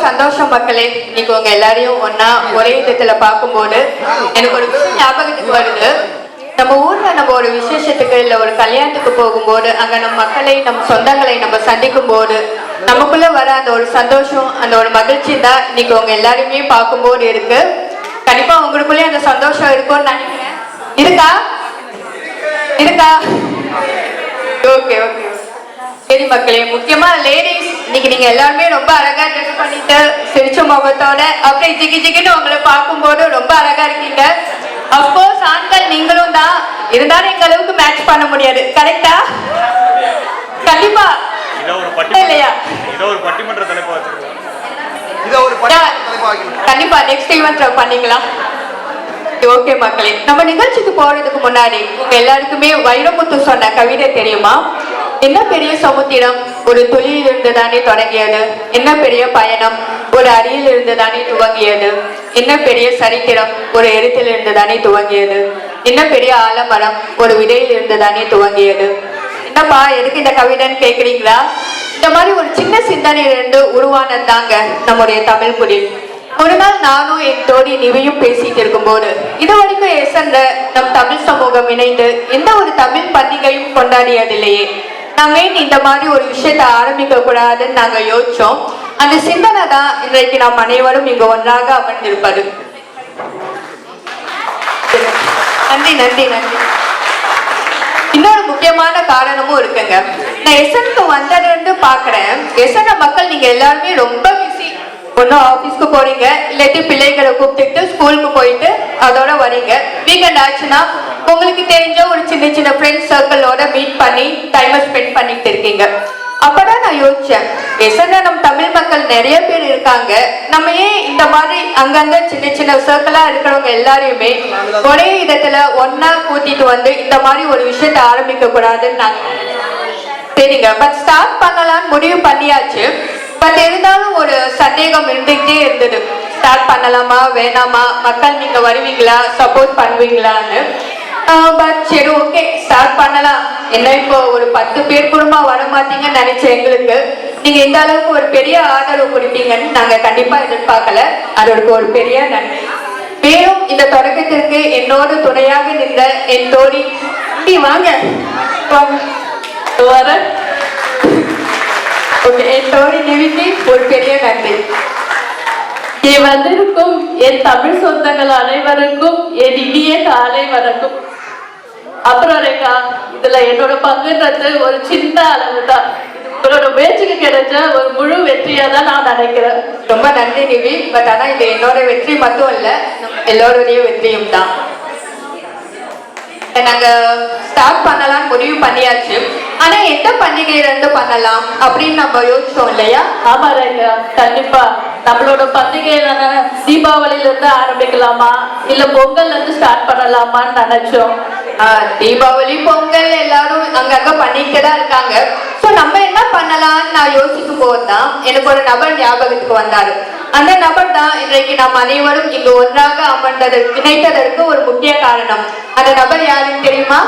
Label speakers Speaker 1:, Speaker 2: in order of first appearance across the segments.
Speaker 1: சந்தோஷம் மக்களே. இன்னைக்கு உங்க எல்லாரையும் ஒன்னா ஒரே விதத்துல பார்க்கும்போது எனக்கு ஒரு விஷயம் ஞாபகத்துக்கு வருது. நம்ம ஊர்ல நம்ம ஒரு விசேஷத்துக்கு இல்ல ஒரு கல்யாணத்துக்கு போகும்போது அங்க நம்ம மக்களை நம்ம சொந்தங்களை நம்ம சந்திக்கும் போது நமக்குள்ள வர அந்த ஒரு சந்தோஷம் அந்த ஒரு மகிழ்ச்சி தான் இன்னைக்கு உங்க எல்லாருமே பார்க்கும்போது இருக்கு. கண்டிப்பா உங்களுக்குள்ளே அந்த சந்தோஷம் இருக்கும்னு நினைக்கிறேன். இருக்கா இருக்கா? ஓகே ஓகே சரி மக்களே. முக்கியமா லேடிஸ் இன்னைக்கு நீங்க எல்லாருமே ரொம்ப அழகா ட்ரெஸ் பண்ணிட்டு சிரிச்ச முகத்தோட அப்படியே ஜிகி ஜிகின்னு உங்களை பார்க்கும்போது ரொம்ப அழகா இருக்கீங்க. அப்கோர்ஸ் ஆண்கள் நீங்களும் தான், இருந்தாலும் எங்க அளவுக்கு மேட்ச் பண்ண முடியாது. கரெக்டா? கண்டிப்பா இல்லையா? கண்டிப்பா நெக்ஸ்ட் ஈவென்ட் பண்ணிக்கலாம். ஓகே மக்களே, நம்ம நிகழ்ச்சிக்கு போறதுக்கு முன்னாடி உங்க எல்லாருக்குமே வைரமுத்து சொன்ன கவிதை தெரியுமா? என்ன பெரிய சமுத்திரம் ஒரு துளியில் இருந்து தானே தொடங்கியது, என்ன பெரிய பயணம் ஒரு அடியில் இருந்து தானே துவங்கியது, என்ன பெரிய சரித்திரம் ஒரு எழுத்தில் இருந்து தானே துவங்கியது, என்ன பெரிய ஆலமரம் ஒரு விதையில் இருந்து தானே துவங்கியது. என்னப்பா எதுக்கு இந்த கவிதைன்னு கேக்குறீங்களா? இந்த மாதிரி ஒரு சின்ன சிந்தனையிலிருந்து உருவானது தாங்க நம்முடைய தமிழ் குடி. ஒரு நாள் நானும் என் தோழி நிவையும் பேசிட்டு இருக்கும் போது இது வரைக்கும் எசன்ல நம் தமிழ் சமூகம் இணைந்து எந்த ஒரு தமிழ் பண்டிகையும் கொண்டாடியதில்லையே, நம்ம ஏன் இந்த மாதிரி ஒரு விஷயத்தை ஆரம்பிக்க கூடாதுன்னு நாங்க யோசிச்சோம். அந்த சிந்தனை தான் இன்றைக்கு நாம் அனைவரும் இங்கு ஒன்றாக அமர்ந்திருப்பது. நன்றி நன்றி நன்றி. இன்னொரு முக்கியமான காரணமும் இருக்குங்க. நான் எசனுக்கு வந்ததுன்னு பாக்குறேன். எசன மக்கள் நீங்க எல்லாருமே ரொம்ப பிஸி. ஒன்னும் ஆபீஸ்க்கு போறீங்க, இல்லாட்டி பிள்ளைகளை கூப்பிட்டுட்டு ஸ்கூலுக்கு போயிட்டு அதோட வரீங்க. வீக்கெண்ட் ஆச்சுன்னா உங்களுக்கு தெரிஞ்ச ஒரு சின்ன சின்ன ஃப்ரெண்ட்ஸ் சர்க்கிளோட மீட் பண்ணி டைமை ஸ்பெண்ட் பண்ணிட்டு இருக்கீங்க. அப்பதான் நான் யோசிச்சேன், எசன நம்ம தமிழ் மக்கள் நிறைய பேர் இருக்காங்க, நம்ம ஏன் இந்த மாதிரி அங்கங்க சின்ன சின்ன சர்க்கிளா இருக்கிறவங்க எல்லாரையுமே ஒரே விதத்துல ஒன்னா கூட்டிட்டு வந்து இந்த மாதிரி ஒரு விஷயத்த ஆரம்பிக்க கூடாதுன்னு நான் சரிங்க. பட் ஸ்டார்ட் பண்ணலான்னு முடிவு பண்ணியாச்சு. பட் இருந்தாலும் ஒரு சந்தேகம் இருந்துகிட்டே இருந்தது, ஸ்டார்ட் பண்ணலாமா வேணாமா, மக்கள் நீங்க வருவீங்களா சப்போர்ட் பண்ணுவீங்களான்னு. பட் சரி ஓகே ஸ்டார்ட் பண்ணலாம். என்ன இப்போ ஒரு 10 பேர் குடும்பமா வர மாட்டீங்கன்னு நினைச்ச எங்களுக்கு நீங்க இந்த அளவுக்கு ஒரு பெரிய ஆதரவு கொடுப்பீங்கன்னு நாங்க கண்டிப்பா எதிர்பார்க்கல. அதற்கு ஒரு பெரிய நன்றி. மேலும் இந்த தொடக்கத்திற்கு என்னோடு துணையாக நின்ற என் தோழி வாங்க வர என் தோழி நிவிக்கு ஒரு பெரிய நன்றி.
Speaker 2: வந்திருக்கும் என் தமிழ் சொந்தங்கள் அனைவருக்கும் என் இனிய காலை வணக்கம். அப்புறம் ரேகா, இதுல என்னோட பங்குன்றது ஒரு சின்ன அளவு தான். உங்களோட முயற்சிக்கு கிடைச்ச ஒரு முழு வெற்றியா தான் நான் நினைக்கிறேன்.
Speaker 1: ரொம்ப நன்றி நிவி. பட் ஆனா இது என்னோட வெற்றி மட்டும் இல்ல, எல்லோருடைய வெற்றியும் தான். நாங்க ஸ்டார்ட் பண்ணலாம் முடிவு பண்ணியாச்சு. ஆனா எந்த பண்டிகையில இருந்து பண்ணலாம் அப்படின்னு நம்ம யோசிச்சோம் இல்லையா?
Speaker 2: ஆமா ரேகா, கண்டிப்பா நம்மளோட பண்டிகையில தீபாவளியில இருந்து ஆரம்பிக்கலாமா இல்ல பொங்கல்ல இருந்து ஸ்டார்ட் பண்ணலாமான்னு நினைச்சோம்.
Speaker 1: தீபாவளி பொங்கல் எல்லாரும் அங்கங்க பண்ணிட்டு தான் இருக்காங்க. சோ நம்ம என்ன பண்ணலாம்னு நான் யோசிக்கும் போதுதான் எனக்கு ஒரு நபர் ஞாபகத்துக்கு வந்தாரு. அந்த நபர் தான் இன்றைக்கு நாம் அனைவரும் இங்கு ஒன்றாக அமர்ந்ததற்கு இணைத்ததற்கு ஒரு முக்கிய காரணம். அந்த நபர் யாருன்னு தெரியுமா?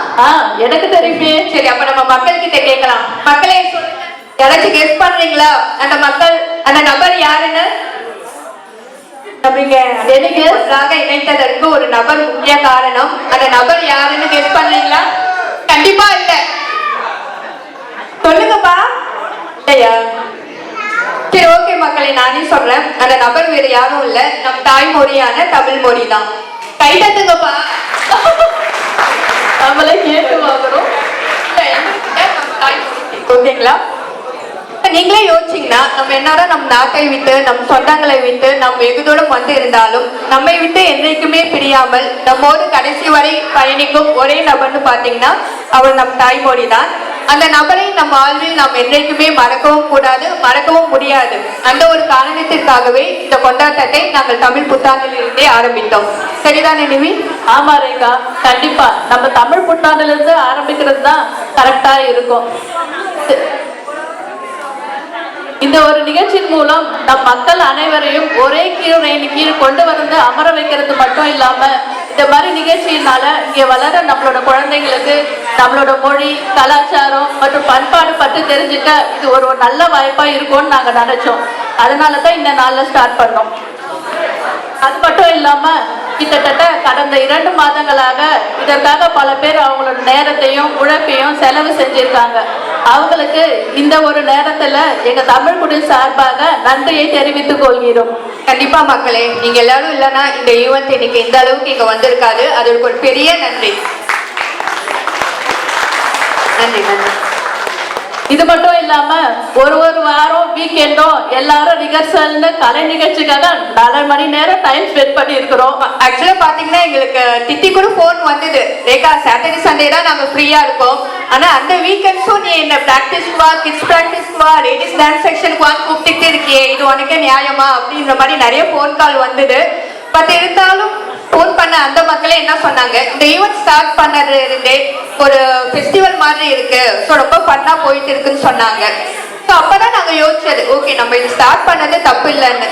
Speaker 2: எனக்கு தெரியுமே.
Speaker 1: சரி, அப்ப நம்ம மக்கள் கிட்ட கேட்கலாம். மக்களே சொல்லுங்க, யாராச்சும் கெஸ் பண்றீங்களா அந்த நபர் யாருன்னு? ஒன்றாக இணைத்ததற்கு ஒரு நபர் முக்கிய காரணம். அந்த நபர் யாருன்னு கெஸ் பண்றீங்களா? கண்டிப்பா இல்ல. சொல்லுங்கப்பா. இல்லையா? சரி ஓகே மக்களை, நானே சொல்றேன். அந்த நபர் வேறு யாரும் இல்ல, நம் தாய்மொழியான தமிழ் மொழி தான். கைதட்டுங்கப்பா.
Speaker 2: நம்மளே கேட்டு வாங்குறோம்.
Speaker 1: ஓகேங்களா? நீங்களே யோசிச்சீங்கன்னா நம்ம என்னதான் நம் நாட்டை விட்டு நம் சொந்தங்களை விட்டு நம் வெகு தூரம் வந்து இருந்தாலும் நம்மை விட்டு என்றைக்குமே பிரியாமல் நம்மோடு கடைசி வரை பயணிக்கும் ஒரே நபர்னு பாத்தீங்கன்னா அவர் நம் தாய்மொழி தான். அந்த நபரை நம் வாழ்வில் நாம் என்றைக்குமே மறக்கவும் கூடாது, மறக்கவும் முடியாது. அந்த ஒரு காரணத்திற்காகவே இந்த கொண்டாட்டத்தை நாங்கள் தமிழ் புத்தாண்டில் இருந்தே ஆரம்பித்தோம். சரிதானே நிவி?
Speaker 2: ஆமா ரேகா, கண்டிப்பா நம்ம தமிழ் புத்தாண்டுல இருந்து ஆரம்பிக்கிறது தான் கரெக்டா இருக்கும். இந்த ஒரு நிகழ்ச்சியின் மூலம் நம் மக்கள் அனைவரையும் ஒரே கீழ் கொண்டு வந்து அமர வைக்கிறது மட்டும் இல்லாம இந்த மாதிரி நிகழ்ச்சியினால இங்க வளர நம்மளோட குழந்தைங்களுக்கு நம்மளோட மொழி கலாச்சாரம் மற்றும் பண்பாடு பற்றி தெரிஞ்சுக்க இது ஒரு நல்ல வாய்ப்பா இருக்கும்னு நாங்க நினைச்சோம். அதனால தான் இந்த நாள்ல ஸ்டார்ட் பண்ணோம். அது மட்டும் இல்லாம கிட்டத்தட்ட கடந்த 2 மாதங்களாக இதற்காக பல பேர் அவங்களோட நேரத்தையும் உழைப்பையும் செலவு செஞ்சிருக்காங்க. அவங்களுக்கு இந்த ஒரு நேரத்துல எங்க தமிழ் குடில் சார்பாக நன்றியை தெரிவித்துக் கொள்கிறோம்.
Speaker 1: கண்டிப்பா மக்களே, நீங்க எல்லாரும் இல்லைன்னா இந்த ஈவெண்ட் இன்னைக்கு இந்த அளவுக்கு இங்க வந்திருக்காது. அதற்கு ஒரு பெரிய நன்றி. நன்றி நன்றி.
Speaker 2: இது மட்டும் இல்லாம ஒரு வாரம் வீக்கெண்டும் எல்லாரும் ரிஹர்சல்னு கலை நிகழ்ச்சிக்காக 4 மணி நேரம் டைம் ஸ்பெண்ட் பண்ணி இருக்கிறோம்.
Speaker 1: ஆக்சுவலா பாத்தீங்கன்னா எங்களுக்கு திட்டி கூட போன் வந்தது, ரேகா சாட்டர்டே சண்டே தான் நாங்க ஃப்ரீயா இருக்கோம், ஆனா அந்த வீக்கெண்ட்ஸும் நீ என்ன பிராக்டிஸ் வா, கிட்ஸ் பிராக்டிஸ் வா, லேடிஸ் டான்ஸ் செக்ஷனுக்கு வாங்க கூப்பிட்டு இருக்கியே, இது உனக்கே நியாயமா அப்படின்ற மாதிரி நிறைய போன் கால் வந்தது. பட் இருந்தாலும் போன் பண்ண அந்த மக்களே என்ன சொன்னாங்க, இந்த ஈவெண்ட் ஸ்டார்ட் பண்ணது இருந்தே ஒரு ஃபெஸ்டிவல் மாதிரி இருக்கு, ஸோ ரொம்ப ஃபன்னா போயிட்டு இருக்குன்னு சொன்னாங்க. ஸோ அப்பதான் நாங்க யோசிச்சது, ஓகே நம்ம இது ஸ்டார்ட் பண்ணது தப்பு இல்லைன்னு.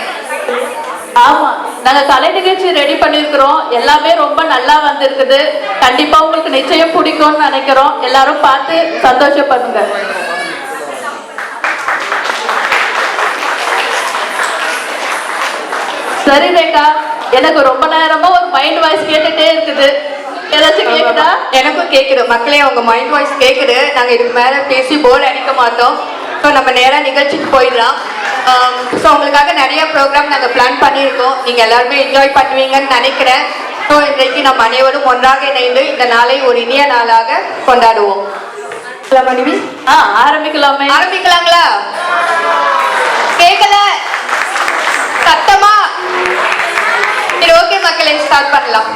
Speaker 2: ஆமா, நாங்க கலை நிகழ்ச்சி ரெடி பண்ணிருக்கிறோம். எல்லாமே ரொம்ப நல்லா வந்திருக்குது. கண்டிப்பா உங்களுக்கு நிச்சயம் பிடிக்கும்னு நினைக்கிறோம். எல்லாரும் பார்த்து சந்தோஷப்படுங்க. சரி ரேகா, எனக்கு ரொம்ப நேரமா ஒரு மைண்ட் வாய்ஸ் கேட்டுட்டே இருக்குது. ஏதாச்சும் கேக்குதா?
Speaker 1: எனக்கும் கேக்குது மக்களே, உங்க மைண்ட் வாய்ஸ் கேக்குது. நாங்க இதுக்கு மேல பேசி போர் அடிக்க மாட்டோம். ஸோ நம்ம நேரா நிகழ்ச்சிக்கு போயிடலாம். ஸோ உங்களுக்காக நிறைய ப்ரோக்ராம் நாங்கள் பிளான் பண்ணியிருக்கோம். நீங்க எல்லாருமே என்ஜாய் பண்ணுவீங்கன்னு நினைக்கிறேன். ஸோ இன்றைக்கு நம்ம அனைவரும் ஒன்றாக இணைந்து இந்த நாளை ஒரு இனிய நாளாக கொண்டாடுவோம். மனைவி
Speaker 2: ஆரம்பிக்கலாமே.
Speaker 1: ஆரம்பிக்கலாங்களா? கேட்கல சத்தமா? சரி, ஓகே மக்களே, ஸ்டார்ட் பண்ணலாம்.